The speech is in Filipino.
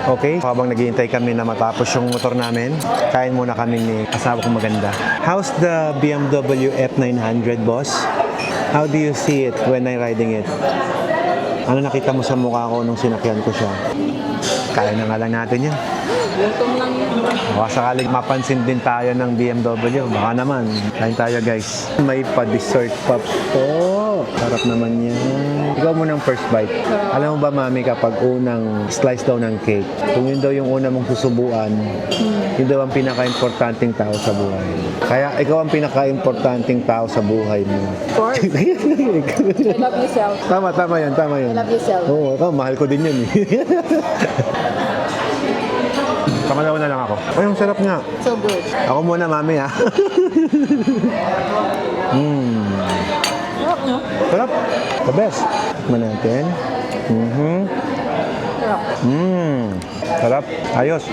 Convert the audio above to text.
Okay? Habang naghihintay kami na matapos yung motor namin, kain muna kami ni asawa kong maganda. How's the BMW F900, boss? How do you see it when I'm riding it? Ano nakita mo sa mukha ko nung sinakyan ko siya? Kaya na nga lang natin yan. Gutom lang yan. Baka sakaling mapansin din tayo ng BMW. Baka naman. Kain tayo, guys. May pa-dessert pa po. Sarap naman yan. Ikaw mo ng first bite. Alam mo ba, mami, kapag unang slice daw ng cake, kung yun daw yung una mong susubuan, yun daw ang pinaka-importanting tao sa buhay. Kaya ikaw ang pinaka-importanting tao sa buhay mo. Of course. I love yourself. Tama yan. I love yourself. Oo, ikaw, mahal ko din yun eh. Pangalawa na lang ako. Ay, ang sarap nga. So good. Ako muna, mami, ha? Sarap, no? Sarap. The best. Tikman natin. Sarap. Sarap. Ayos.